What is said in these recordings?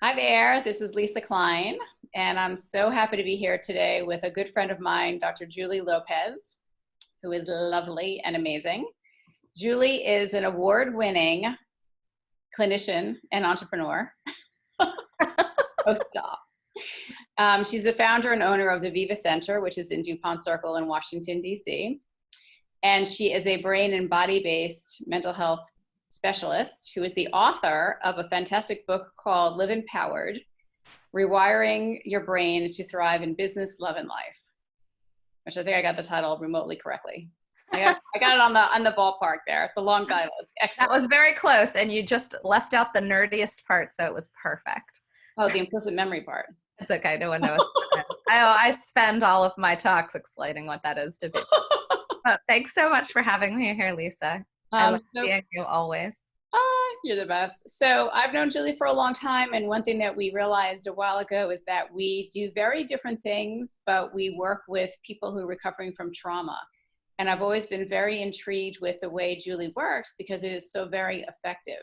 Hi there, this is Lisa Klein, and I'm so happy to be here today with a good friend of mine, Dr. Julie Lopez, who is lovely and amazing. Julie is an award-winning clinician and entrepreneur. Oh, stop. She's the founder and owner of the Viva Center, which is in DuPont Circle in Washington, D.C. And she is a brain and body-based mental health specialist who is the author of a fantastic book called Live Empowered, Rewiring Your Brain to Thrive in Business, Love, and Life, which I think I got the title remotely correctly. I got it on the ballpark there. It's a long title. It's excellent. That was very close, and you just left out the nerdiest part, so it was perfect. Oh, the implicit memory part. It's okay. No one knows. I spend all of my talks explaining what that is to people. But thanks so much for having me here, Lisa. I love seeing you always. You're the best. So I've known Julie for a long time, and one thing that we realized a while ago is that we do very different things, but we work with people who are recovering from trauma. And I've always been very intrigued with the way Julie works because it is so very effective.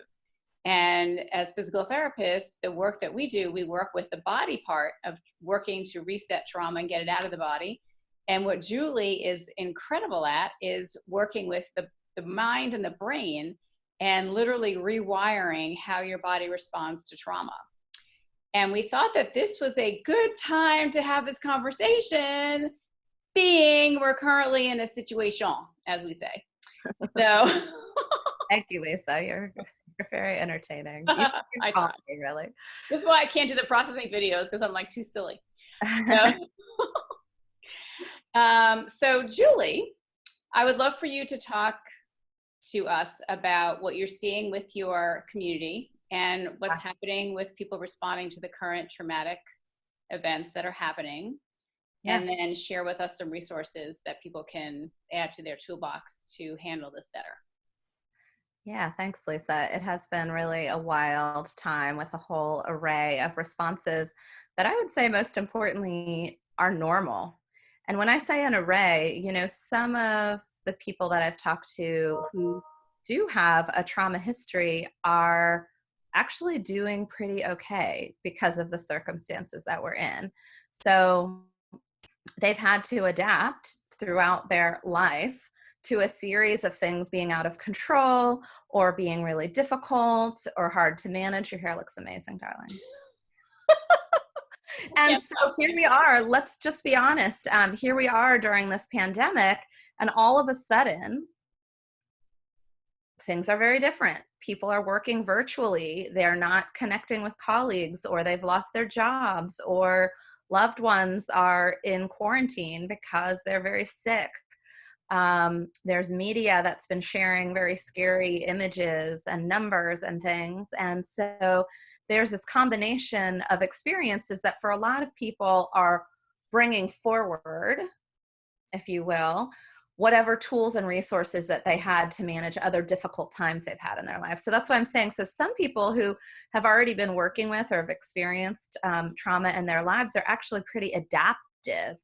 And as physical therapists, the work that we do, we work with the body part of working to reset trauma and get it out of the body. And what Julie is incredible at is working with the mind and the brain and literally rewiring how your body responds to trauma. And we thought that this was a good time to have this conversation, being we're currently in a situation, as we say. So thank you, Lisa. You're very entertaining. You should call me, really. This is why I can't do the processing videos, because I'm like too silly. So Julie, I would love for you to talk to us about what you're seeing with your community and what's happening with people responding to the current traumatic events that are happening. Yeah. And then share with us some resources that people can add to their toolbox to handle this better. Yeah, thanks, Lisa. It has been really a wild time with a whole array of responses that I would say most importantly are normal. And when I say an array, some of the people that I've talked to who do have a trauma history are actually doing pretty okay because of the circumstances that we're in. So they've had to adapt throughout their life to a series of things being out of control or being really difficult or hard to manage. Your hair looks amazing, darling. And so here we are, let's just be honest. Here we are during this pandemic, and all of a sudden, things are very different. People are working virtually. They're not connecting with colleagues, or they've lost their jobs, or loved ones are in quarantine because they're very sick. There's media that's been sharing very scary images and numbers and things. And so there's this combination of experiences that for a lot of people are bringing forward, if you will, whatever tools and resources that they had to manage other difficult times they've had in their life. So that's what I'm saying. So some people who have already been working with or have experienced trauma in their lives are actually pretty adaptive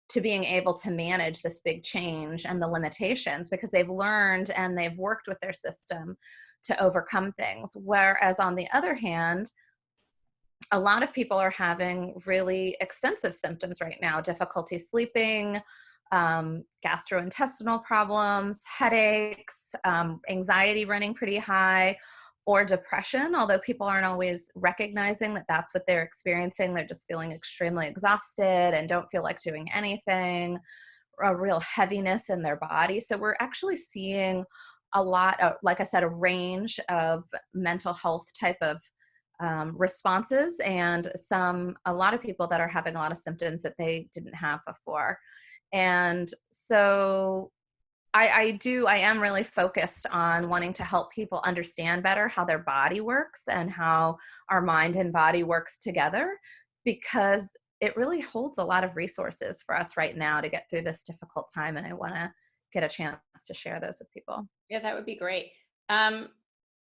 to being able to manage this big change and the limitations because they've learned and they've worked with their system to overcome things. Whereas on the other hand, a lot of people are having really extensive symptoms right now, difficulty sleeping, gastrointestinal problems, headaches, anxiety running pretty high, or depression, although people aren't always recognizing that that's what they're experiencing. They're just feeling extremely exhausted and don't feel like doing anything, a real heaviness in their body. So we're actually seeing a lot of, like I said, a range of mental health type of responses, and a lot of people that are having a lot of symptoms that they didn't have before. And so I am really focused on wanting to help people understand better how their body works and how our mind and body works together, because it really holds a lot of resources for us right now to get through this difficult time. And I want to get a chance to share those with people. Yeah, that would be great.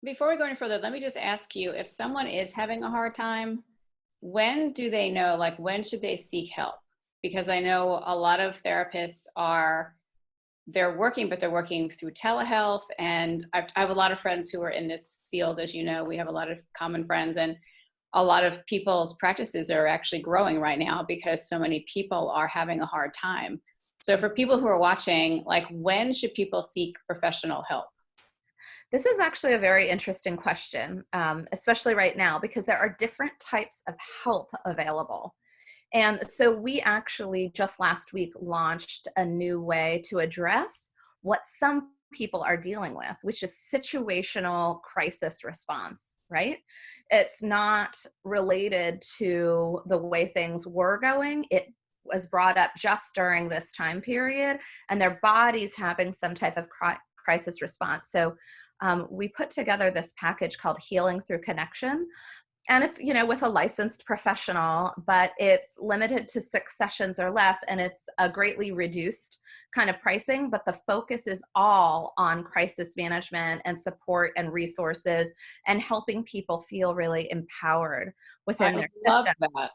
Before we go any further, let me just ask you, if someone is having a hard time, when do they know, like when should they seek help? Because I know a lot of therapists they're working, but they're working through telehealth. And I have a lot of friends who are in this field, as you know, we have a lot of common friends. And a lot of people's practices are actually growing right now because so many people are having a hard time. So for people who are watching, like, when should people seek professional help? This is actually a very interesting question, especially right now, because there are different types of help available. And so we actually just last week launched a new way to address what some people are dealing with, which is situational crisis response, right? It's not related to the way things were going. It was brought up just during this time period, and their body's having some type of crisis response. So we put together this package called Healing Through Connection, and it's, with a licensed professional, but it's limited to 6 sessions or less, and it's a greatly reduced kind of pricing, but the focus is all on crisis management and support and resources and helping people feel really empowered I within their love system. that.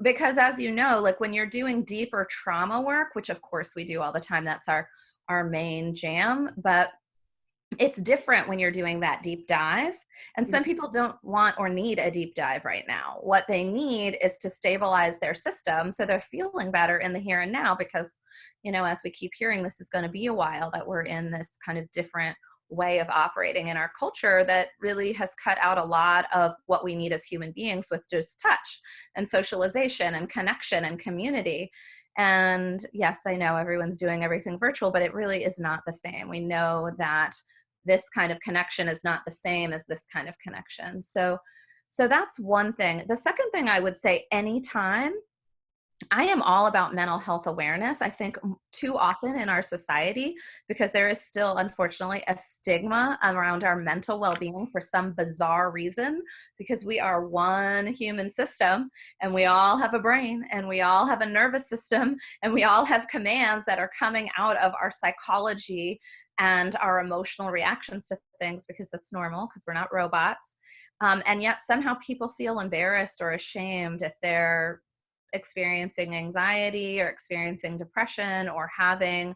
Because as you know, like when you're doing deeper trauma work, which of course we do all the time, that's our main jam, but it's different when you're doing that deep dive. And some people don't want or need a deep dive right now. What they need is to stabilize their system so they're feeling better in the here and now, because, as we keep hearing, this is going to be a while that we're in this kind of different way of operating in our culture that really has cut out a lot of what we need as human beings, with just touch and socialization and connection and community. And yes, I know everyone's doing everything virtual, but it really is not the same. We know that this kind of connection is not the same as this kind of connection. So that's one thing. The second thing I would say, anytime, I am all about mental health awareness. I think too often in our society, because there is still, unfortunately, a stigma around our mental well-being for some bizarre reason, because we are one human system and we all have a brain and we all have a nervous system and we all have commands that are coming out of our psychology and our emotional reactions to things, because that's normal, because we're not robots. And yet somehow people feel embarrassed or ashamed if they're experiencing anxiety or experiencing depression or having,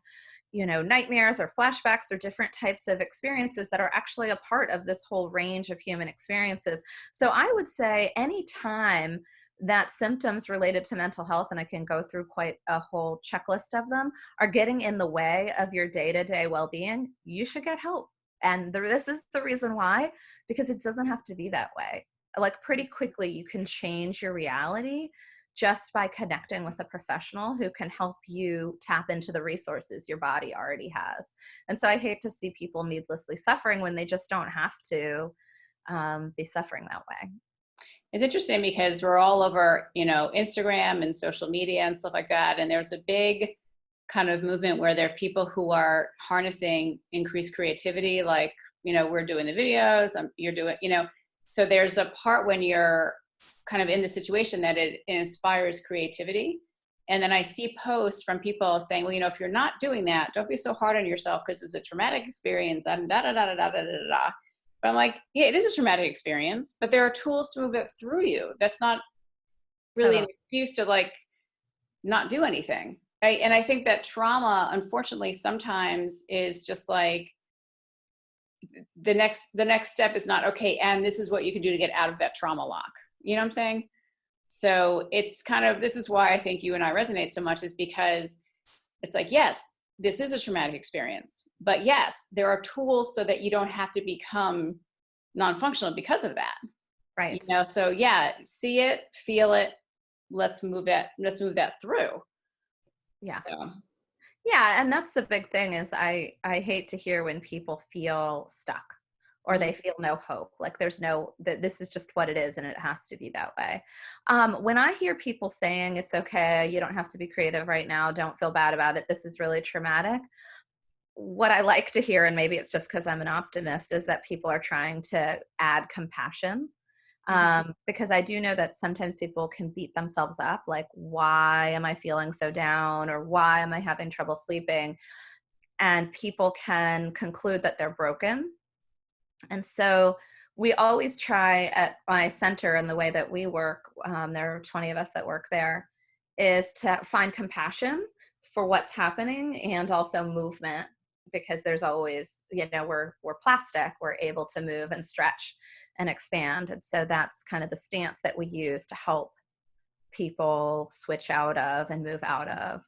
nightmares or flashbacks or different types of experiences that are actually a part of this whole range of human experiences. So I would say anytime that symptoms related to mental health, and I can go through quite a whole checklist of them, are getting in the way of your day-to-day well-being, you should get help. And this is the reason why, because it doesn't have to be that way. Like pretty quickly, you can change your reality just by connecting with a professional who can help you tap into the resources your body already has. And so I hate to see people needlessly suffering when they just don't have to be suffering that way. It's interesting because we're all over, Instagram and social media and stuff like that. And there's a big kind of movement where there are people who are harnessing increased creativity, like, we're doing the videos, you're doing, so there's a part when you're kind of in the situation that it inspires creativity. And then I see posts from people saying, well, if you're not doing that, don't be so hard on yourself because it's a traumatic experience, and da da da da da da da da. But I'm like, yeah, it is a traumatic experience, but there are tools to move it through you. That's not really an excuse to like not do anything. Right? And I think that trauma, unfortunately, sometimes is just like the next step is not, okay, and this is what you can do to get out of that trauma lock. You know what I'm saying? So it's kind of, this is why I think you and I resonate so much, is because it's like, yes, this is a traumatic experience, but yes, there are tools so that you don't have to become non-functional because of that. Right. So yeah, see it, feel it, let's move that through. Yeah. So. Yeah. And that's the big thing is I hate to hear when people feel stuck or they feel no hope. Like there's that this is just what it is and it has to be that way. When I hear people saying it's okay, you don't have to be creative right now, don't feel bad about it, this is really traumatic, what I like to hear, and maybe it's just because I'm an optimist, is that people are trying to add compassion. Because I do know that sometimes people can beat themselves up, like, why am I feeling so down? Or why am I having trouble sleeping? And people can conclude that they're broken. And so we always try at my center, and the way that we work, there are 20 of us that work there, is to find compassion for what's happening and also movement because there's always, we're plastic, we're able to move and stretch and expand. And so that's kind of the stance that we use to help people switch out of and move out of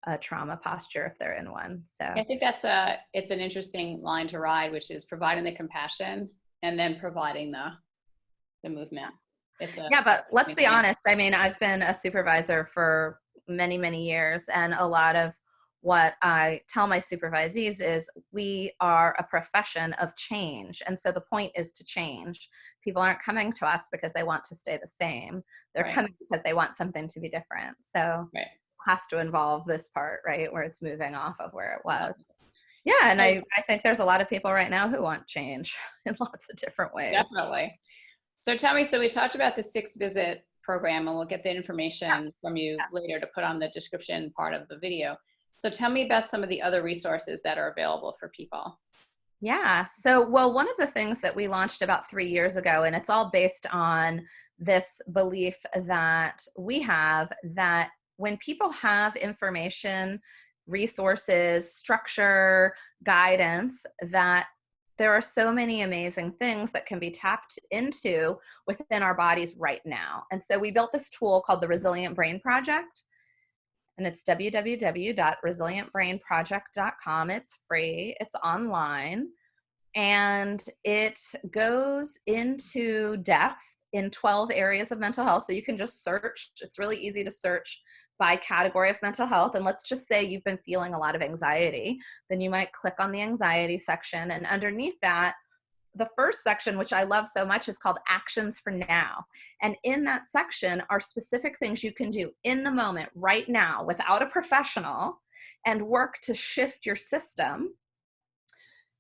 a trauma posture if they're in one. So I think it's an interesting line to ride, which is providing the compassion and then providing the movement. Yeah, but let's be honest. I mean, I've been a supervisor for many, many years, and a lot of what I tell my supervisees is we are a profession of change. And so the point is to change. People aren't coming to us because they want to stay the same. They're Right. coming because they want something to be different. So Right. it has to involve this part, right, where it's moving off of where it was. Yeah, and I think there's a lot of people right now who want change in lots of different ways. Definitely. So tell me, so we talked about the 6-visit program, and we'll get the information from you later to put on the description part of the video. So tell me about some of the other resources that are available for people. Yeah. So, well, one of the things that we launched about 3 years ago, and it's all based on this belief that we have that when people have information, resources, structure, guidance, that there are so many amazing things that can be tapped into within our bodies right now. And so we built this tool called the Resilient Brain Project. And it's www.resilientbrainproject.com. It's free, it's online, and it goes into depth in 12 areas of mental health. So you can just search. It's really easy to search by category of mental health. And let's just say you've been feeling a lot of anxiety. Then you might click on the anxiety section. And underneath that, the first section, which I love so much, is called Actions for Now. And in that section are specific things you can do in the moment right now without a professional and work to shift your system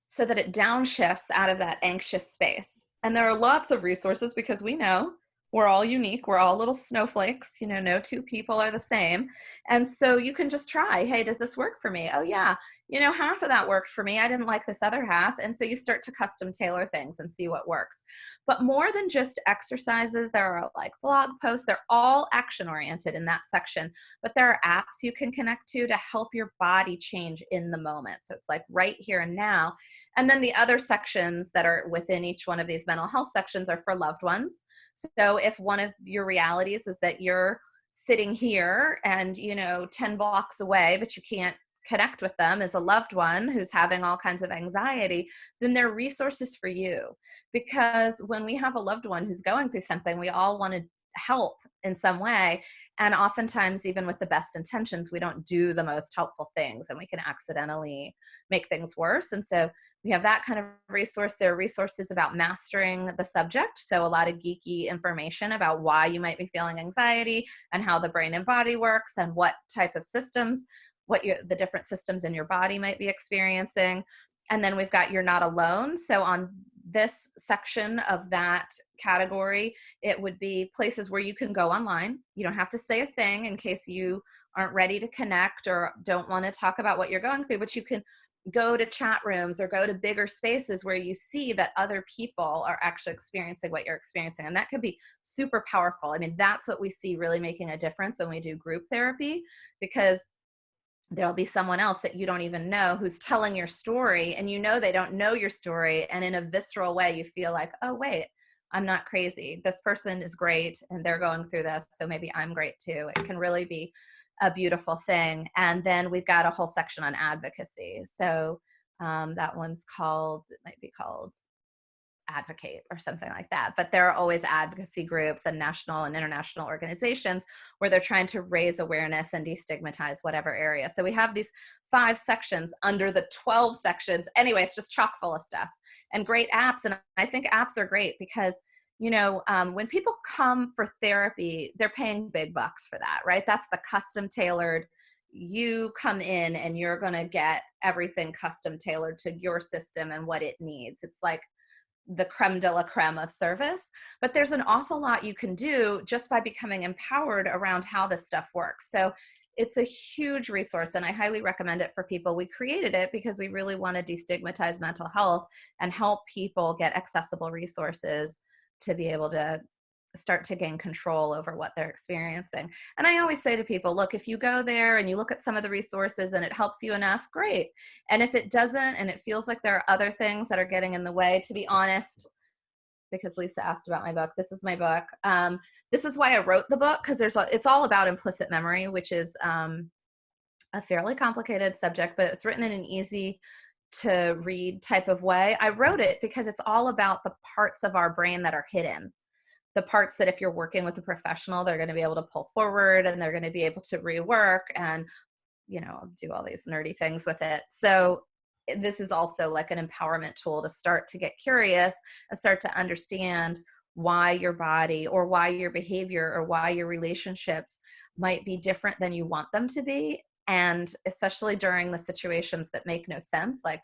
so that it downshifts out of that anxious space. And there are lots of resources because we know we're all unique. We're all little snowflakes. No two people are the same. And so you can just try, hey, does this work for me? Oh, yeah. Half of that worked for me. I didn't like this other half. And so you start to custom tailor things and see what works. But more than just exercises, there are like blog posts. They're all action oriented in that section. But there are apps you can connect to help your body change in the moment. So it's like right here and now. And then the other sections that are within each one of these mental health sections are for loved ones. So if one of your realities is that you're sitting here and, 10 blocks away, but you can't connect with them as a loved one who's having all kinds of anxiety, then there are resources for you. Because when we have a loved one who's going through something, we all want to help in some way. And oftentimes, even with the best intentions, we don't do the most helpful things and we can accidentally make things worse. And so we have that kind of resource. There are resources about mastering the subject. So a lot of geeky information about why you might be feeling anxiety and how the brain and body works and what type of systems, the different systems in your body might be experiencing. And then we've got You're Not Alone. So on this section of that category, it would be places where you can go online. You don't have to say a thing in case you aren't ready to connect or don't want to talk about what you're going through, but you can go to chat rooms or go to bigger spaces where you see that other people are actually experiencing what you're experiencing. And that could be super powerful. I mean, that's what we see really making a difference when we do group therapy, because there'll be someone else that you don't even know who's telling your story, and they don't know your story. And in a visceral way, you feel like, oh, wait, I'm not crazy. This person is great and they're going through this. So maybe I'm great too. It can really be a beautiful thing. And then we've got a whole section on advocacy. So that one's it might be called Advocate or something like that. But there are always advocacy groups and national and international organizations where they're trying to raise awareness and destigmatize whatever area. So we have these 5 sections under the 12 sections. Anyway, it's just chock full of stuff and great apps. And I think apps are great because, when people come for therapy, they're paying big bucks for that, right? That's the custom tailored. You come in and you're going to get everything custom tailored to your system and what it needs. It's like the creme de la creme of service, but there's an awful lot you can do just by becoming empowered around how this stuff works. So it's a huge resource and I highly recommend it for people. We created it because we really want to destigmatize mental health and help people get accessible resources to be able to start to gain control over what they're experiencing. And I always say to people, look, if you go there and you look at some of the resources and it helps you enough, great. And if it doesn't, and it feels like there are other things that are getting in the way, to be honest, because Lisa asked about my book, this is my book. This is why I wrote the book, because it's all about implicit memory, which is a fairly complicated subject, but it's written in an easy to read type of way. I wrote it because it's all about the parts of our brain that are hidden, the parts that if you're working with a professional, they're going to be able to pull forward and they're going to be able to rework and, do all these nerdy things with it. So this is also like an empowerment tool to start to get curious and start to understand why your body or why your behavior or why your relationships might be different than you want them to be. And especially during the situations that make no sense, like,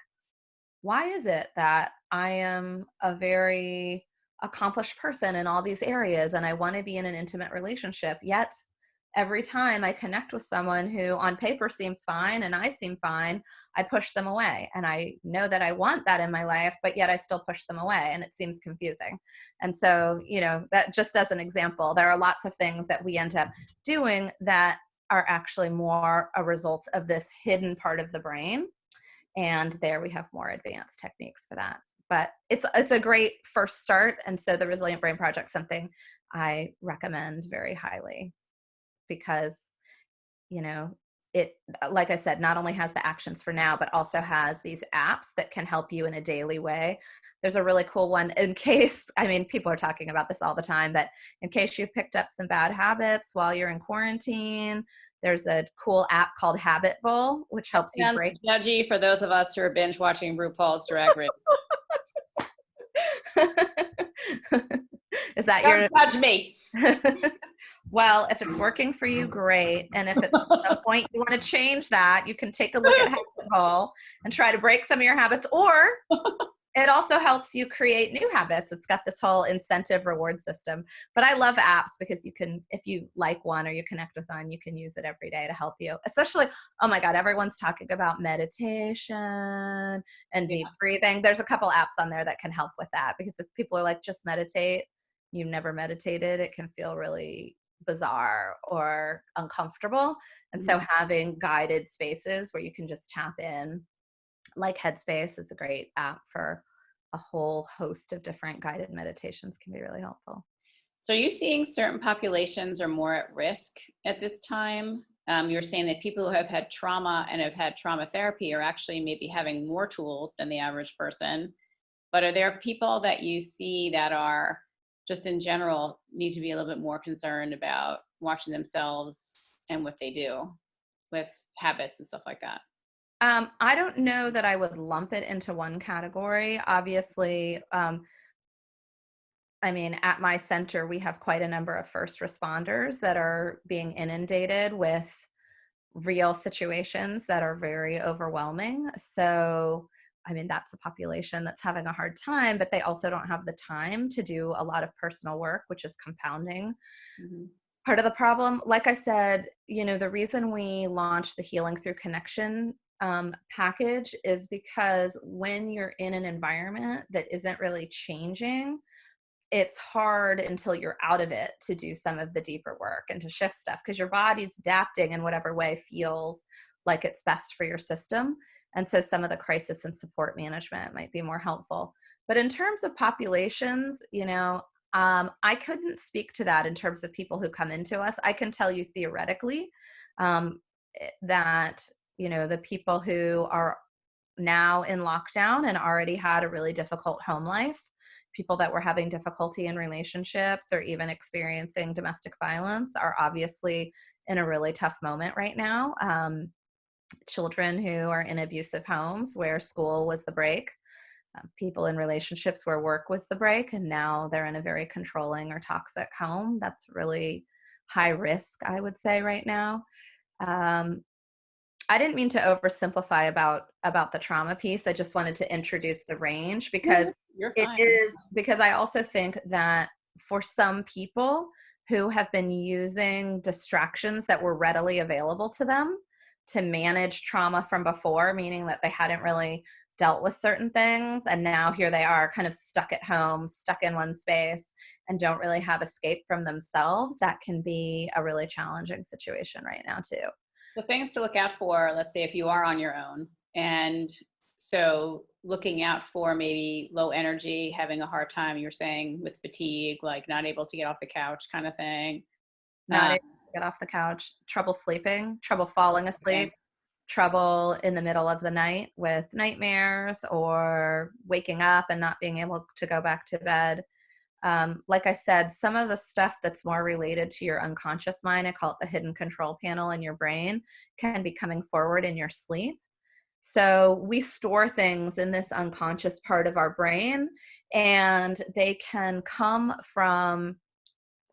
why is it that I am a very accomplished person in all these areas and I want to be in an intimate relationship, yet every time I connect with someone who on paper seems fine and I seem fine, I push them away. And I know that I want that in my life, but yet I still push them away, and it seems confusing. And so, that just as an example, there are lots of things that we end up doing that are actually more a result of this hidden part of the brain. And there we have more advanced techniques for that. But it's a great first start. And so the Resilient Brain Project is something I recommend very highly because, it, like I said, not only has the actions for now, but also has these apps that can help you in a daily way. There's a really cool one people are talking about this all the time, but in case you picked up some bad habits while you're in quarantine, there's a cool app called Habit Bowl, which helps you break. Judgy for those of us who are binge watching RuPaul's Drag Race. Is that Don't judge me. Well, if it's working for you, great. And if at some point you want to change that, you can take a look at Habit Bowl and try to break some of your habits, or it also helps you create new habits. It's got this whole incentive reward system. But I love apps because you can, if you like one or you connect with one, you can use it every day to help you. Especially, oh my God, everyone's talking about meditation and deep breathing. There's a couple apps on there that can help with that, because if people are like, just meditate, you've never meditated, it can feel really bizarre or uncomfortable. And so having guided spaces where you can just tap in, like Headspace is a great app for a whole host of different guided meditations, can be really helpful. So are you seeing certain populations are more at risk at this time? You're saying that people who have had trauma and have had trauma therapy are actually maybe having more tools than the average person. But are there people that you see that are just in general need to be a little bit more concerned about watching themselves and what they do with habits and stuff like that? I don't know that I would lump it into one category. Obviously, at my center, we have quite a number of first responders that are being inundated with real situations that are very overwhelming. So, that's a population that's having a hard time, but they also don't have the time to do a lot of personal work, which is compounding part of the problem. Like I said, the reason we launched the Healing Through Connection package is because when you're in an environment that isn't really changing, it's hard until you're out of it to do some of the deeper work and to shift stuff, because your body's adapting in whatever way feels like it's best for your system. And so some of the crisis and support management might be more helpful. But in terms of populations, I couldn't speak to that in terms of people who come into us. I can tell you theoretically that, the people who are now in lockdown and already had a really difficult home life, people that were having difficulty in relationships or even experiencing domestic violence, are obviously in a really tough moment right now. Children who are in abusive homes where school was the break, people in relationships where work was the break, and now they're in a very controlling or toxic home. That's really high risk, I would say, right now. I didn't mean to oversimplify about the trauma piece. I just wanted to introduce the range, because because I also think that for some people who have been using distractions that were readily available to them to manage trauma from before, meaning that they hadn't really dealt with certain things, and now here they are kind of stuck at home, stuck in one space, and don't really have escape from themselves. That can be a really challenging situation right now too. The things to look out for, let's say if you are on your own, and so looking out for maybe low energy, having a hard time, you're saying with fatigue, like not able to get off the couch kind of thing. Not Um, able to get off the couch, trouble sleeping, trouble falling okay. asleep, trouble in the middle of the night with nightmares or waking up and not being able to go back to bed. Like I said, some of the stuff that's more related to your unconscious mind, I call it the hidden control panel in your brain, can be coming forward in your sleep. So we store things in this unconscious part of our brain, and they can come from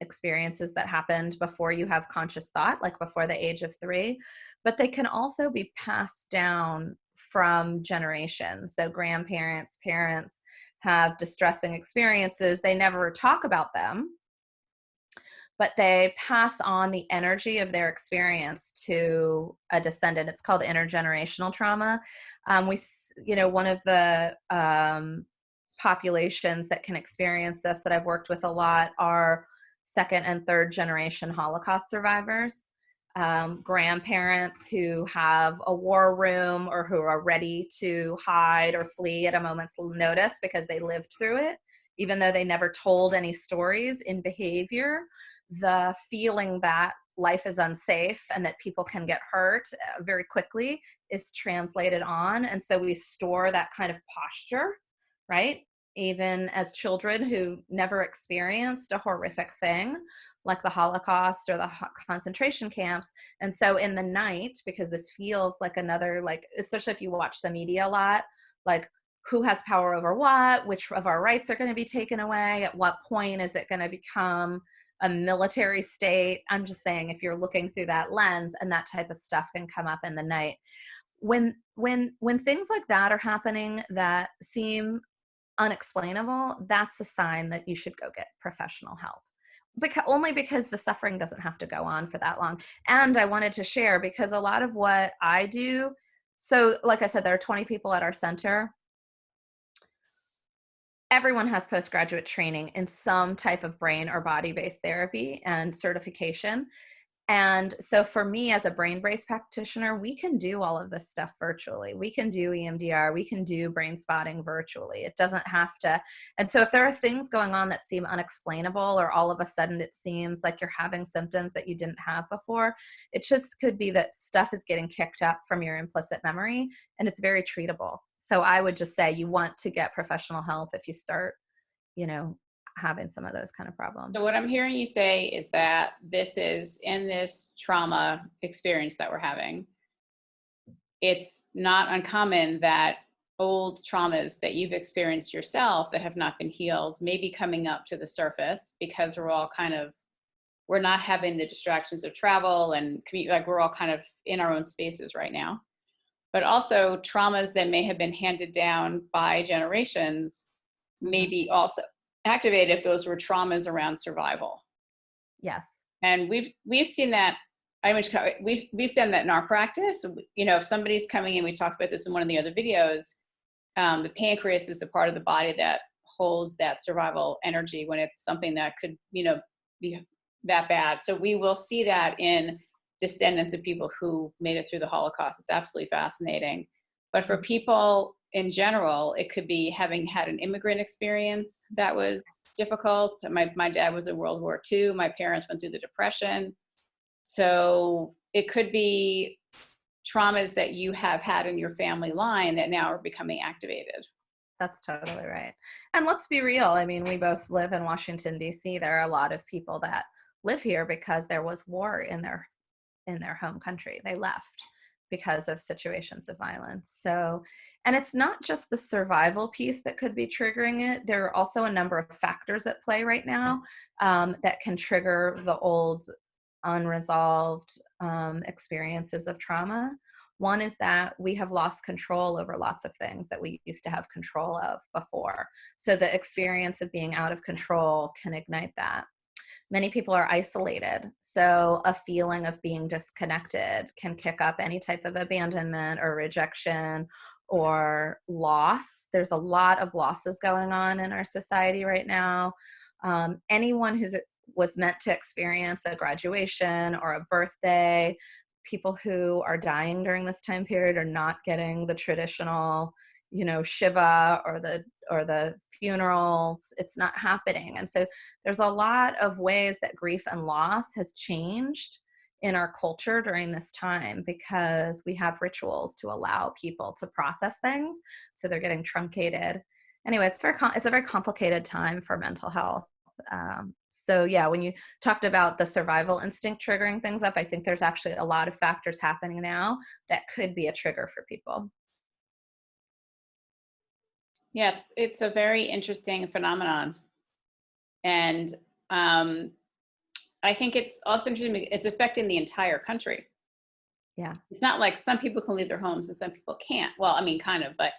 experiences that happened before you have conscious thought, like before the age of 3, but they can also be passed down from generations. So grandparents, parents have distressing experiences. They never talk about them, but they pass on the energy of their experience to a descendant. It's called intergenerational trauma. One of the populations that can experience this that I've worked with a lot are second and third generation Holocaust survivors, grandparents who have a war room or who are ready to hide or flee at a moment's notice because they lived through it, even though they never told any stories. In behavior, the feeling that life is unsafe and that people can get hurt very quickly is translated on. And so we store that kind of posture, right? Even as children who never experienced a horrific thing like the Holocaust or the concentration camps. And so in the night, because this feels like another, like, especially if you watch the media a lot, like, who has power over what, which of our rights are going to be taken away, at what point is it going to become a military state? I'm just saying, if you're looking through that lens, and that type of stuff can come up in the night. When things like that are happening that seem unexplainable, that's a sign that you should go get professional help. Only because the suffering doesn't have to go on for that long. And I wanted to share, because a lot of what I do, so like I said, there are 20 people at our center. Everyone has postgraduate training in some type of brain or body-based therapy and certification. And so for me as a brain-based practitioner, we can do all of this stuff virtually. We can do EMDR, we can do brain spotting virtually. It doesn't have to. And so if there are things going on that seem unexplainable, or all of a sudden it seems like you're having symptoms that you didn't have before, it just could be that stuff is getting kicked up from your implicit memory, and it's very treatable. So I would just say you want to get professional help if you start, having some of those kind of problems. So what I'm hearing you say is that this is in this trauma experience that we're having, it's not uncommon that old traumas that you've experienced yourself that have not been healed may be coming up to the surface because we're not having the distractions of travel and commute, like we're all kind of in our own spaces right now. But also traumas that may have been handed down by generations may be also activated if those were traumas around survival. Yes. And we've seen that. We've seen that in our practice. If somebody's coming in, we talked about this in one of the other videos. The pancreas is the part of the body that holds that survival energy when it's something that could, be that bad. So we will see that in descendants of people who made it through the Holocaust. It's absolutely fascinating. But for people in general, it could be having had an immigrant experience that was difficult. My dad was in World War II. My parents went through the Depression. So it could be traumas that you have had in your family line that now are becoming activated. That's totally right. And let's be real. I mean, we both live in Washington, D.C. There are a lot of people that live here because there was war in their home country. They left because of situations of violence. So, and it's not just the survival piece that could be triggering it. There are also a number of factors at play right now that can trigger the old unresolved experiences of trauma. One is that we have lost control over lots of things that we used to have control of before. So the experience of being out of control can ignite that. Many people are isolated, so a feeling of being disconnected can kick up any type of abandonment or rejection or loss. There's a lot of losses going on in our society right now. Anyone who was meant to experience a graduation or a birthday, people who are dying during this time period are not getting the traditional, shiva or the funerals. It's not happening. And so there's a lot of ways that grief and loss has changed in our culture during this time, because we have rituals to allow people to process things, so they're getting truncated. Anyway, it's a very complicated time for mental health. So yeah, when you talked about the survival instinct triggering things up, I think there's actually a lot of factors happening now that could be a trigger for people. Yeah, it's a very interesting phenomenon, and um, I think it's also interesting. It's affecting the entire country. Yeah. It's not like some people can leave their homes and some people can't. Well, I mean, kind of, but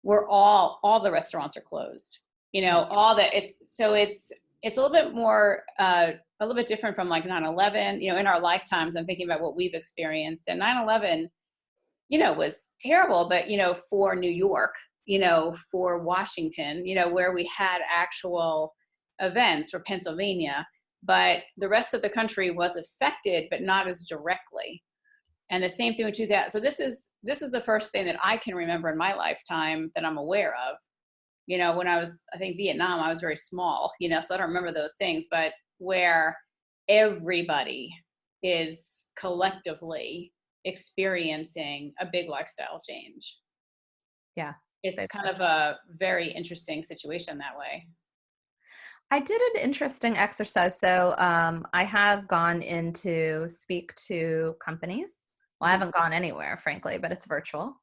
we're all the restaurants are closed. Yeah. All that it's a little bit more a little bit different from like 9/11. In our lifetimes, I'm thinking about what we've experienced, and 9/11, was terrible, but for New York, for Washington, where we had actual events, for Pennsylvania, but the rest of the country was affected, but not as directly. And the same thing with 2000. So this is the first thing that I can remember in my lifetime that I'm aware of. When I was, I think, Vietnam, I was very small, so I don't remember those things, but where everybody is collectively experiencing a big lifestyle change. Yeah. It's kind of a very interesting situation that way. I did an interesting exercise. So I have gone in to speak to companies. Well, I haven't gone anywhere, frankly, but it's virtual.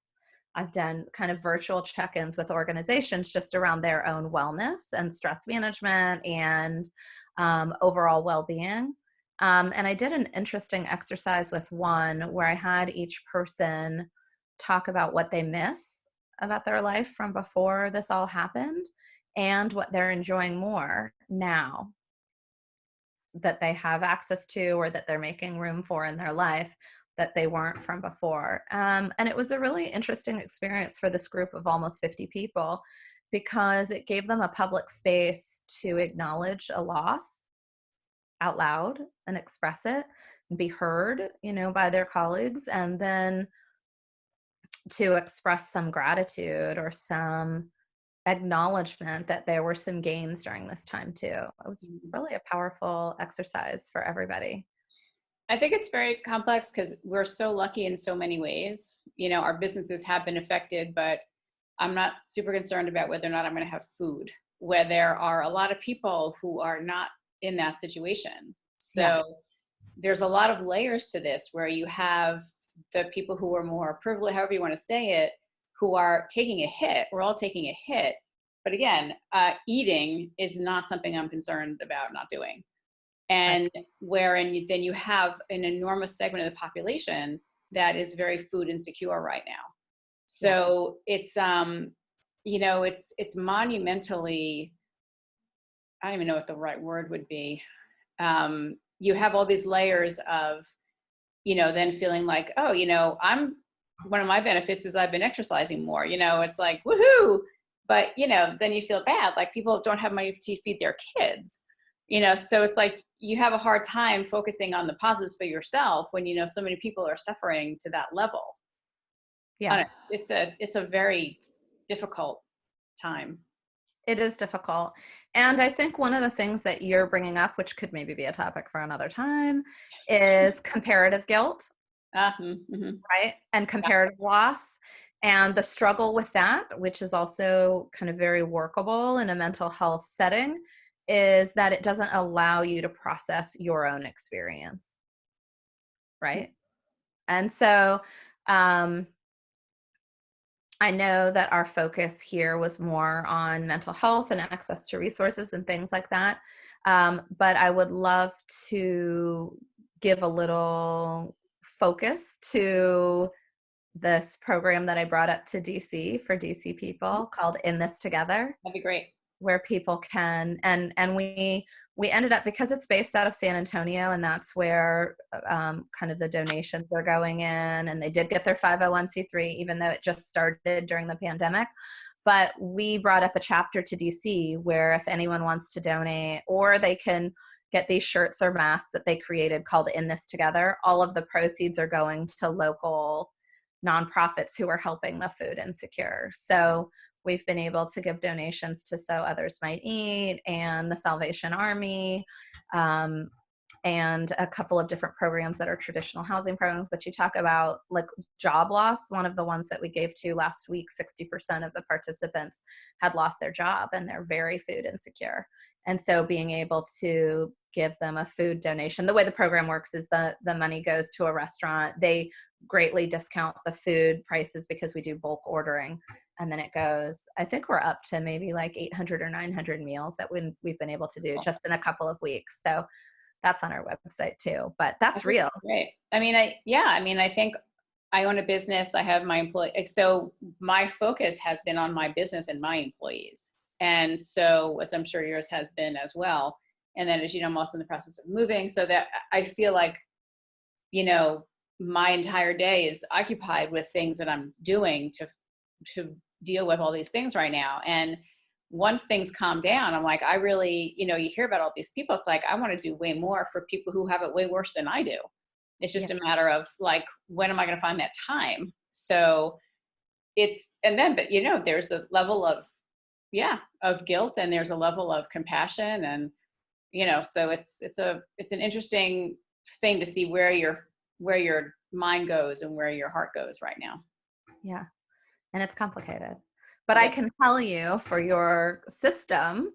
I've done kind of virtual check-ins with organizations just around their own wellness and stress management and overall well-being. And I did an interesting exercise with one where I had each person talk about what they miss about their life from before this all happened and what they're enjoying more now that they have access to or that they're making room for in their life that they weren't from before. And it was a really interesting experience for this group of almost 50 people, because it gave them a public space to acknowledge a loss out loud and express it and be heard, by their colleagues, and then to express some gratitude or some acknowledgement that there were some gains during this time too. It was really a powerful exercise for everybody. I think it's very complex because we're so lucky in so many ways. Our businesses have been affected, but I'm not super concerned about whether or not I'm going to have food, where there are a lot of people who are not in that situation. So Yeah. there's a lot of layers to this, where you have the people who are more privileged, however you want to say it, who are taking a hit. We're all taking a hit. But again, eating is not something I'm concerned about not doing. And wherein then you have an enormous segment of the population that is very food insecure right now. So it's it's monumentally, I don't even know what the right word would be. You have all these layers of, then feeling like, oh, I'm, one of my benefits is I've been exercising more, it's like, woohoo. But, then you feel bad, like people don't have money to feed their kids, so it's like you have a hard time focusing on the positives for yourself when, so many people are suffering to that level. Yeah. It's a very difficult time. It is difficult. And I think one of the things that you're bringing up, which could maybe be a topic for another time, is comparative guilt, Mm-hmm. right? And comparative loss and the struggle with that, which is also kind of very workable in a mental health setting, is that it doesn't allow you to process your own experience, right? And so I know that our focus here was more on mental health and access to resources and things like that. But I would love to give a little focus to this program that I brought up to DC for DC people called In This Together. That'd be great. where people can, and we ended up, because it's based out of San Antonio, and that's where kind of the donations are going in, and they did get their 501c3, even though it just started during the pandemic. But we brought up a chapter to DC where if anyone wants to donate, or they can get these shirts or masks that they created called In This Together. All of the proceeds are going to local nonprofits who are helping the food insecure. So we've been able to give donations to So Others Might Eat and the Salvation Army, and a couple of different programs that are traditional housing programs. But you talk about like job loss. One of the ones that we gave to last week, 60% of the participants had lost their job and they're very food insecure. And so being able to give them a food donation, the way the program works is the money goes to a restaurant. They greatly discount the food prices because we do bulk ordering. And then it goes, I think we're up to maybe like 800 or 900 meals that we've been able to do just in a couple of weeks. So that's on our website too, but that's real. Great. I mean, I think I own a business. I have my employee. So my focus has been on my business and my employees. And so, as I'm sure yours has been as well. And then, as you know, I'm also in the process of moving, so that I feel like, my entire day is occupied with things that I'm doing to deal with all these things right now. And once things calm down, I'm like, I really, you hear about all these people. It's like, I want to do way more for people who have it way worse than I do. It's just a matter of like, when am I going to find that time? So but there's a level of guilt, and there's a level of compassion, and, so it's an interesting thing to see where your mind goes and where your heart goes right now. Yeah. And it's complicated. But I can tell you, for your system,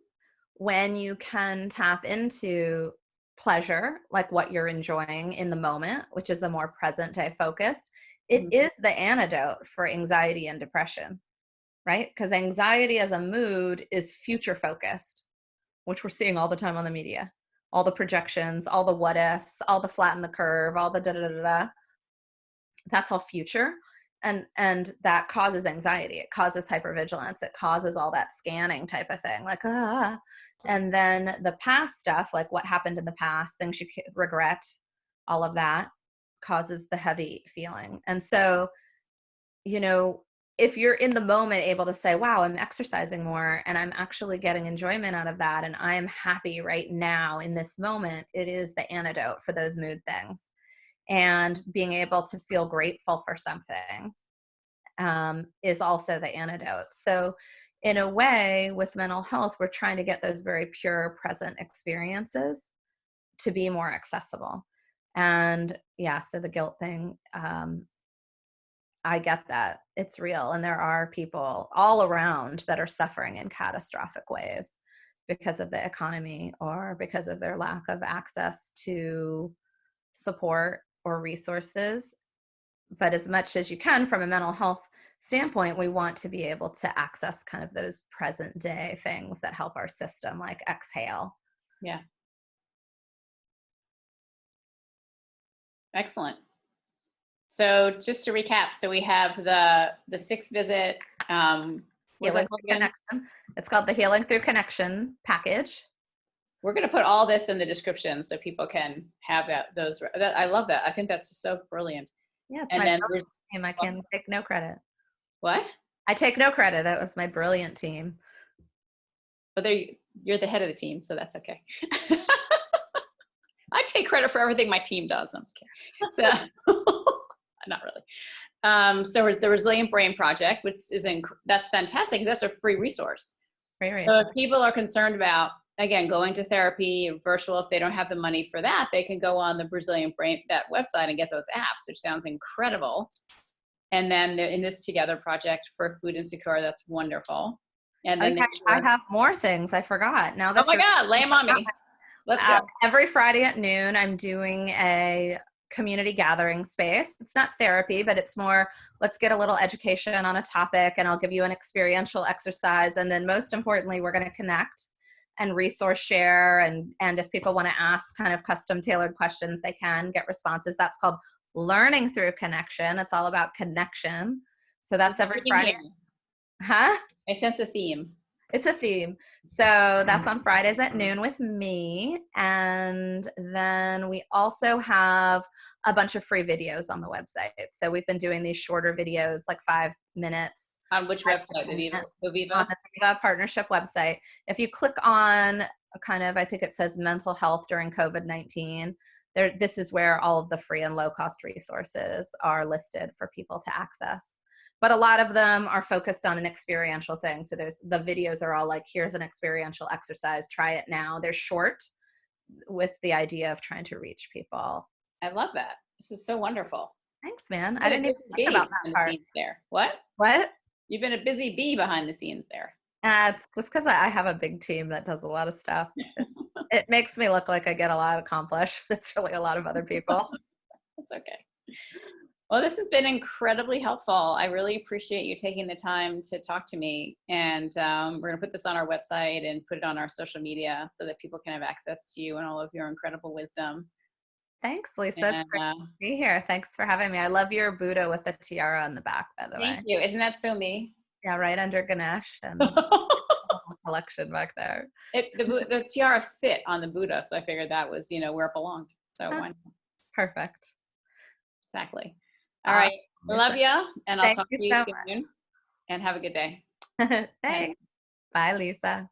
when you can tap into pleasure, like what you're enjoying in the moment, which is a more present day focused, it is the antidote for anxiety and depression, right? Because anxiety as a mood is future focused, which we're seeing all the time on the media. All the projections, all the what ifs, all the flatten the curve, all the da-da-da-da. That's all future. And that causes anxiety. It causes hypervigilance. It causes all that scanning type of thing, like, and then the past stuff, like what happened in the past, things you regret, all of that causes the heavy feeling. And so, if you're in the moment able to say, wow, I'm exercising more and I'm actually getting enjoyment out of that, and I am happy right now in this moment, it is the antidote for those mood things. And being able to feel grateful for something is also the antidote. So in a way, with mental health, we're trying to get those very pure present experiences to be more accessible. And so the guilt thing, I get that. It's real. And there are people all around that are suffering in catastrophic ways because of the economy or because of their lack of access to support or resources. But as much as you can from a mental health standpoint, we want to be able to access kind of those present day things that help our system, like exhale. Yeah. Excellent. So just to recap, so we have the 6 visit, Healing Through Connection. It's called the Healing Through Connection package. We're going to put all this in the description so people can have that. I love that. I think that's so brilliant. Yeah, it's my brilliant team. I can take no credit. What? I take no credit. It was my brilliant team. But you're the head of the team, so that's okay. I take credit for everything my team does. I'm just kidding. So, not really. So the Resilient Brain Project, which is that's fantastic because that's a free resource. So if people are concerned about, again, going to therapy, virtual, if they don't have the money for that, they can go on the Resilient Brain, that website, and get those apps, which sounds incredible. And then In This Together project for food insecure, that's wonderful. And then I have more things I forgot. Now that oh my God, lay them on me. Let's go. Every Friday at noon, I'm doing a community gathering space. It's not therapy, but it's more, let's get a little education on a topic, and I'll give you an experiential exercise. And then most importantly, we're going to connect and resource share. And if people want to ask kind of custom tailored questions, they can get responses. That's called Learning Through Connection. It's all about connection. So that's every Friday. Huh? I sense a theme. It's a theme. So that's on Fridays at noon with me. And then we also have a bunch of free videos on the website. So we've been doing these shorter videos, like 5 minutes. On which website? The Viva? The On Viva? the Viva Partnership website. If you click on kind of, I think it says mental health during COVID-19, this is where all of the free and low cost resources are listed for people to access. But a lot of them are focused on an experiential thing. So the videos are all like, here's an experiential exercise, try it now. They're short with the idea of trying to reach people. I love that. This is so wonderful. Thanks, man. You've I been a didn't even busy think bee about that behind the part. scenes there. What? What? You've been a busy bee behind the scenes there. It's just because I have a big team that does a lot of stuff. It makes me look like I get a lot accomplished. It's really a lot of other people. That's okay. Well, this has been incredibly helpful. I really appreciate you taking the time to talk to me. And we're going to put this on our website and put it on our social media so that people can have access to you and all of your incredible wisdom. Thanks, Lisa. And, It's great to be here. Thanks for having me. I love your Buddha with the tiara on the back, by the thank way. you. Isn't that so me? Yeah, right under Ganesh and collection back there. The tiara fit on the Buddha, so I figured that was, where it belonged. So why not? Perfect. Exactly. All right. Love ya, and I'll talk to you so soon. And have a good day. Thanks. Bye, Lisa.